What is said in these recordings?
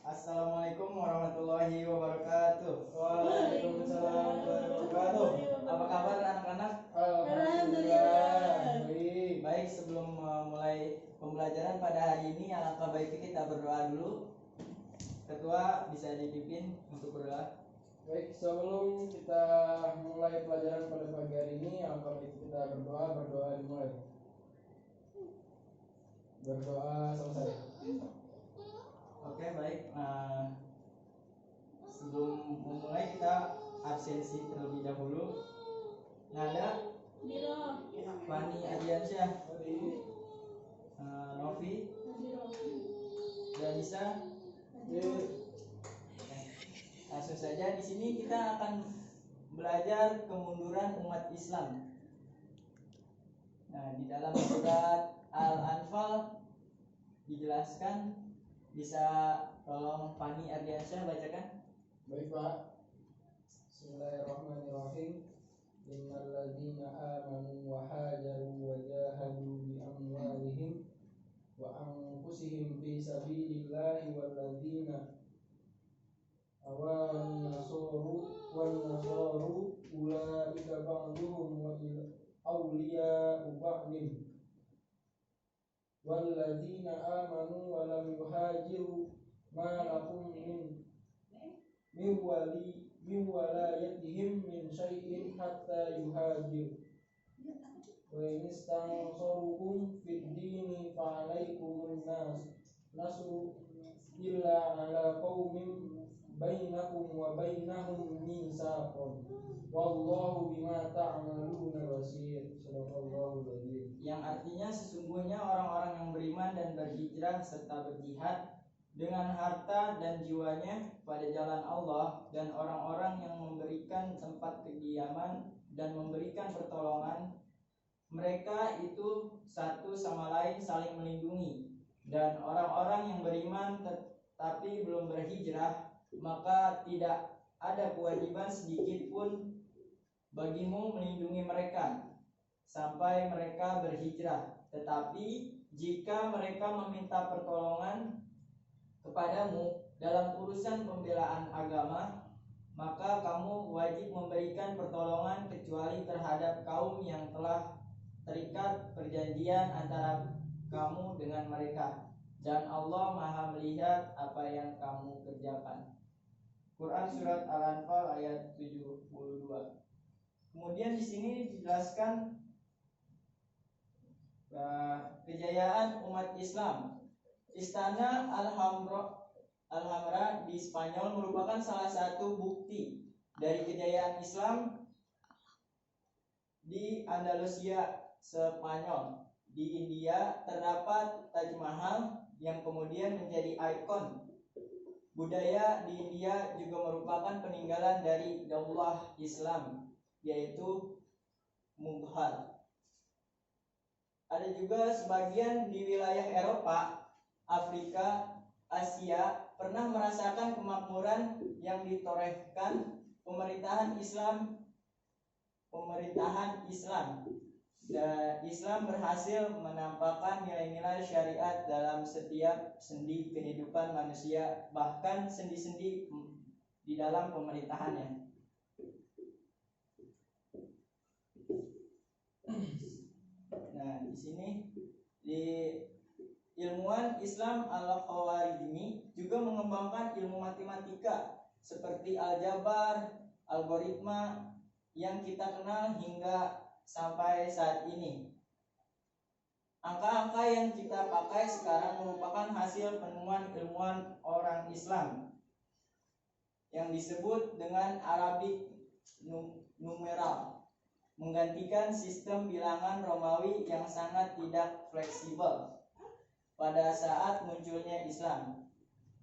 Assalamualaikum warahmatullahi wabarakatuh. Waalaikumsalam warahmatullahi wabarakatuh. Apa kabar anak-anak? Alhamdulillah. Baik, sebelum mulai pembelajaran pada hari ini, alangkah baiknya kita berdoa dulu. Ketua bisa dipimpin untuk berdoa. Baik, sebelum kita mulai pelajaran pada pagi hari ini, alangkah baiknya kita berdoa dimulai. Berdoa selesai. Oke, baik. Sebelum memulai kita absensi terlebih dahulu. Nada, Fani Adiansyah, Novi, Danisa. Langsung saja, di sini kita akan belajar kemunduran umat Islam. Nah, di dalam surat Al-Anfal dijelaskan. Bisa tolong Fani Ardiansyah bacakan? Baik, Pak. Bismillahirrahmanirrahim. Innal ladzina amanu wa hajaru wa jahadu bi amwalihim wa anfusihim fi sabilillahi wal ladzina wan nasaru ulaika ba'duhum wa awliya'u ba'din walladzina amanu wa lam yuhajiru ma lakum min walayatihim min syai'in hatta yuhajiru wa in istansarukum fid dini fa alaikumun nasru illa ala qaumin bainakum wa bainahum mitsaqun wallahu bima ta'maluna basir. Sadaqallahul adzim. Yang artinya sesungguhnya orang-orang yang beriman dan berhijrah serta berjihad dengan harta dan jiwanya pada jalan Allah, dan orang-orang yang memberikan tempat kediaman dan memberikan pertolongan, mereka itu satu sama lain saling melindungi. Dan orang-orang yang beriman tetapi belum berhijrah, maka tidak ada kewajiban sedikit pun bagimu melindungi mereka sampai mereka berhijrah. Tetapi jika mereka meminta pertolongan kepadamu dalam urusan pembelaan agama, maka kamu wajib memberikan pertolongan kecuali terhadap kaum yang telah terikat perjanjian antara kamu dengan mereka, dan Allah Maha melihat apa yang kamu kerjakan. Quran surat Al-Anfal ayat 72. Kemudian di sini dijelaskan kejayaan umat Islam. Istana Alhambra di Spanyol merupakan salah satu bukti dari kejayaan Islam di Andalusia, Spanyol. Di India terdapat Taj Mahal yang kemudian menjadi ikon budaya di India, juga merupakan peninggalan dari Daulah Islam, yaitu Mughal. Ada juga sebagian di wilayah Eropa, Afrika, Asia pernah merasakan kemakmuran yang ditorehkan pemerintahan Islam. Dan Islam berhasil menampakkan nilai-nilai syariat dalam setiap sendi kehidupan manusia, bahkan sendi-sendi di dalam pemerintahannya. Nah, di sini di ilmuwan Islam Al-Khawarizmi juga mengembangkan ilmu matematika seperti aljabar, algoritma yang kita kenal hingga sampai saat ini. Angka-angka yang kita pakai sekarang merupakan hasil penemuan ilmuwan orang Islam yang disebut dengan Arabic numeral, menggantikan sistem bilangan Romawi yang sangat tidak fleksibel pada saat munculnya Islam.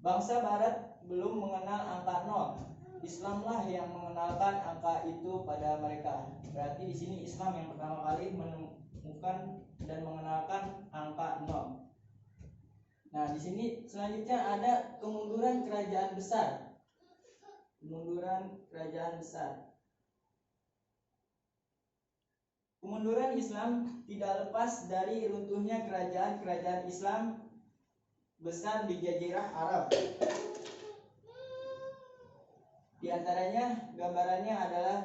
Bangsa Barat belum mengenal angka 0. Islamlah yang mengenalkan angka itu pada mereka. Berarti di sini Islam yang pertama kali menemukan dan mengenalkan angka 0. Nah, di sini selanjutnya ada kemunduran kerajaan besar. Kemunduran Islam tidak lepas dari runtuhnya kerajaan-kerajaan Islam besar di Jazirah Arab. Di antaranya gambarannya adalah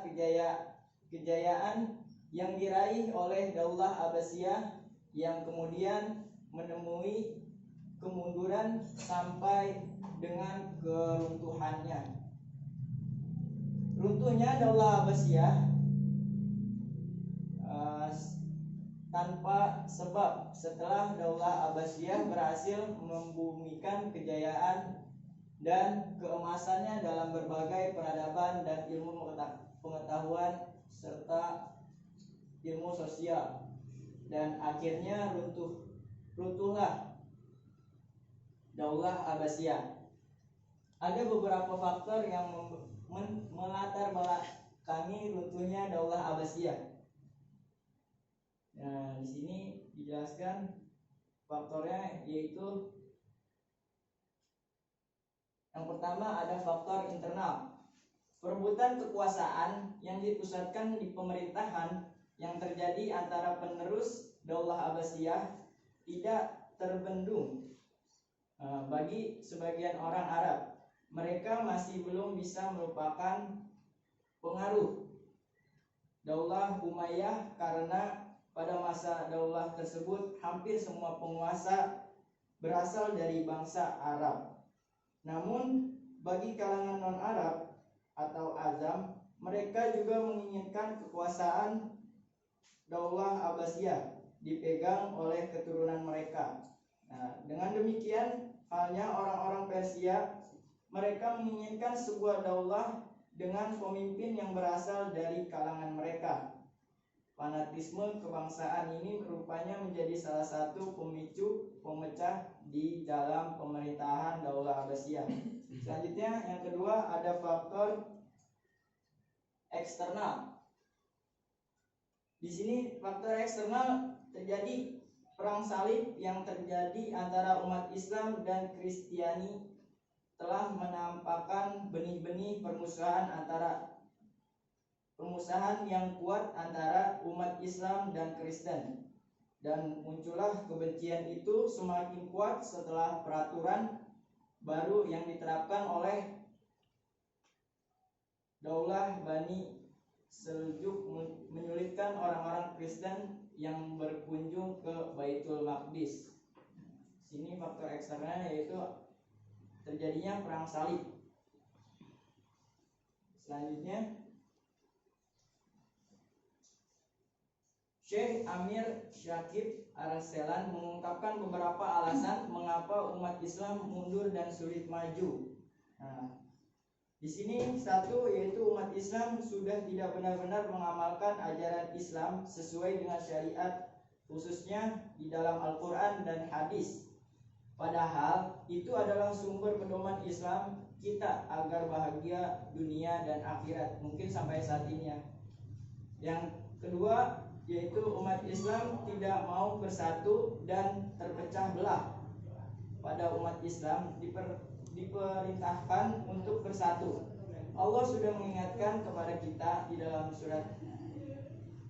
kejayaan yang diraih oleh Daulah Abbasiyah yang kemudian menemui kemunduran sampai dengan keruntuhannya. Runtuhnya Daulah Abbasiyah tanpa sebab setelah Daulah Abbasiyah berhasil membumikan kejayaan dan keemasannya dalam berbagai peradaban dan ilmu pengetahuan serta ilmu sosial, dan akhirnya runtuhlah Daulah Abbasiyah. Ada beberapa faktor yang melatar belakangi runtuhnya Daulah Abbasiyah. Nah, di sini dijelaskan faktornya, yaitu yang pertama ada faktor internal. Perebutan kekuasaan yang dipusatkan di pemerintahan yang terjadi antara penerus Daulah Abbasiyah tidak terbendung bagi sebagian orang Arab. Mereka masih belum bisa melupakan pengaruh Daulah Umayyah karena pada masa daulah tersebut hampir semua penguasa berasal dari bangsa Arab. Namun bagi kalangan non-Arab atau Azam, mereka juga menginginkan kekuasaan Daulah Abbasiyah dipegang oleh keturunan mereka. Nah, dengan demikian halnya orang-orang Persia, mereka menginginkan sebuah daulah dengan pemimpin yang berasal dari kalangan mereka. Fanatisme kebangsaan ini rupanya menjadi salah satu pemicu pemecah di dalam pemerintahan Daulah Abbasiyah. Selanjutnya yang kedua ada faktor eksternal. Di sini faktor eksternal terjadi perang salib yang terjadi antara umat Islam dan Kristiani telah menampakkan benih-benih permusuhan yang kuat antara umat Islam dan Kristen, dan muncullah kebencian itu semakin kuat setelah peraturan baru yang diterapkan oleh Daulah Bani Seljuk menyulitkan orang-orang Kristen yang berkunjung ke Baitul Maqdis. Sini faktor eksternalnya yaitu terjadinya perang salib. Selanjutnya Syekh Amir Syakib Arselan mengungkapkan beberapa alasan mengapa umat Islam mundur dan sulit maju. Nah, di sini satu yaitu umat Islam sudah tidak benar-benar mengamalkan ajaran Islam sesuai dengan syariat, khususnya di dalam Al-Quran dan hadis. Padahal itu adalah sumber pedoman Islam kita agar bahagia dunia dan akhirat, mungkin sampai saat ini ya. Yang kedua yaitu umat Islam tidak mau bersatu dan terpecah belah. Pada umat Islam diperintahkan untuk bersatu. Allah sudah mengingatkan kepada kita di dalam surat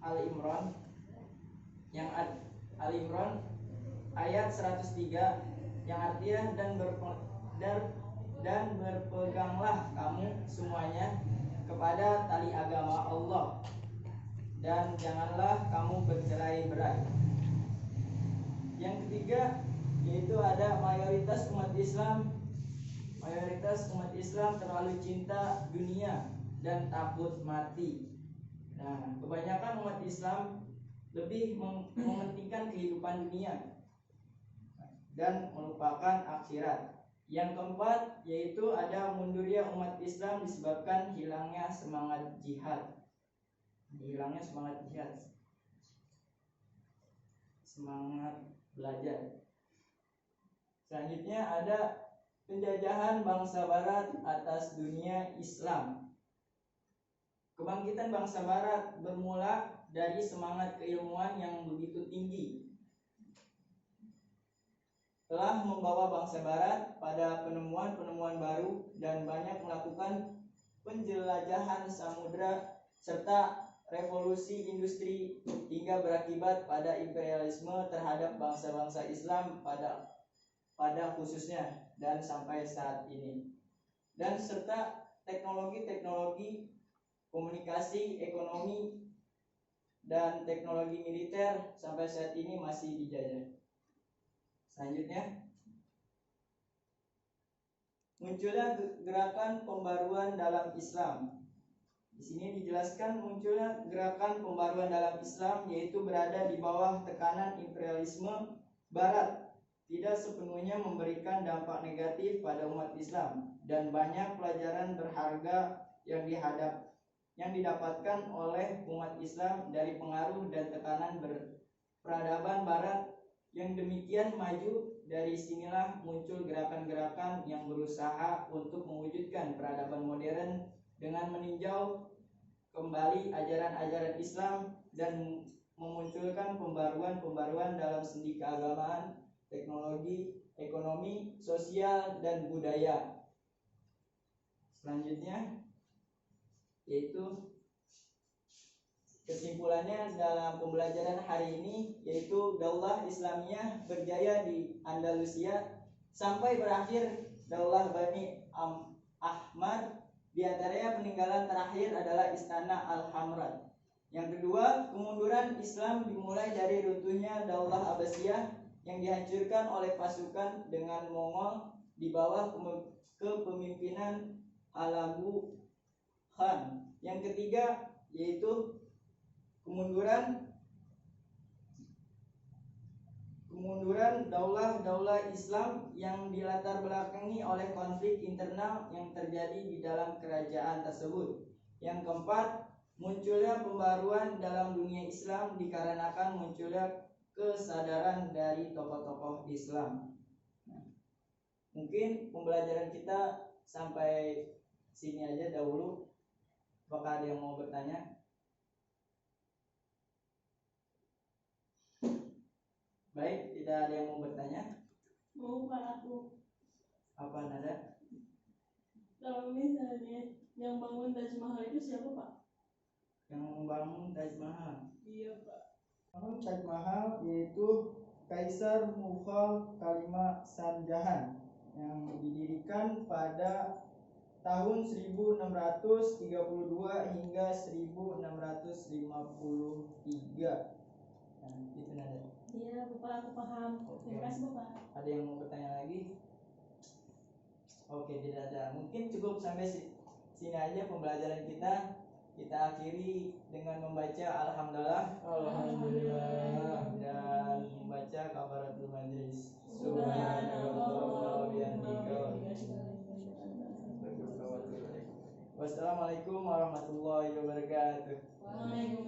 Al-Imran ayat 103 yang artinya dan berpeganglah kamu semuanya kepada tali agama Allah, dan janganlah kamu bercerai-berai. Yang ketiga yaitu ada mayoritas umat Islam terlalu cinta dunia dan takut mati. Nah, kebanyakan umat Islam lebih mementingkan kehidupan dunia dan melupakan akhirat. Yang keempat yaitu ada mundurnya umat Islam disebabkan hilangnya semangat jihad. Semangat belajar. Selanjutnya ada penjajahan bangsa barat atas dunia Islam. Kebangkitan bangsa barat bermula dari semangat keilmuan yang begitu tinggi, telah membawa bangsa barat pada penemuan-penemuan baru dan banyak melakukan penjelajahan samudra serta revolusi industri hingga berakibat pada imperialisme terhadap bangsa-bangsa Islam pada pada khususnya dan sampai saat ini. Dan serta teknologi-teknologi komunikasi, ekonomi, dan teknologi militer sampai saat ini masih dijajah. Selanjutnya, munculnya gerakan pembaruan dalam Islam. Di sini dijelaskan munculnya gerakan pembaruan dalam Islam yaitu berada di bawah tekanan imperialisme Barat, tidak sepenuhnya memberikan dampak negatif pada umat Islam, dan banyak pelajaran berharga yang didapatkan oleh umat Islam dari pengaruh dan tekanan peradaban Barat yang demikian maju. Dari sinilah muncul gerakan-gerakan yang berusaha untuk mewujudkan peradaban modern dengan meninjau kembali ajaran-ajaran Islam dan memunculkan pembaruan-pembaruan dalam sendi keagamaan, teknologi, ekonomi, sosial, dan budaya. Selanjutnya yaitu kesimpulannya dalam pembelajaran hari ini, yaitu Daulah Islamiyah berjaya di Andalusia sampai berakhir Daulah Bani Ahmad. Di antaranya peninggalan terakhir adalah Istana Al-Hamrad. Yang kedua, kemunduran Islam dimulai dari runtuhnya Daulah Abbasiyah yang dihancurkan oleh pasukan dengan Mongol di bawah kepemimpinan Alabu Khan. Yang ketiga yaitu kemunduran daulah-daulah Islam yang dilatar belakangi oleh konflik internal yang terjadi di dalam kerajaan tersebut. Yang keempat, munculnya pembaruan dalam dunia Islam dikarenakan munculnya kesadaran dari tokoh-tokoh Islam. Mungkin pembelajaran kita sampai sini aja dahulu. Apakah ada yang mau bertanya? Baik, tidak ada yang mau bertanya? Mau Pak aku. Apa nada? Kalau misalnya yang bangun Taj Mahal itu siapa Pak? Yang membangun Taj Mahal? Iya Pak. Bangun Taj Mahal yaitu Kaisar Mughal Khalil Shah yang didirikan pada tahun 1632 hingga 1653. Nah, itu nada. Iya Bapak, aku paham. Terima kasih Bapak. Ada yang mau bertanya lagi? Oke, tidak ada. Mungkin cukup sampai sini aja pembelajaran kita. Kita akhiri dengan membaca Alhamdulillah. Alhamdulillah. Dan membaca Kafaratul Majlis. Subhanallah. Wassalamualaikum warahmatullahi wabarakatuh. Waalaikumsalam.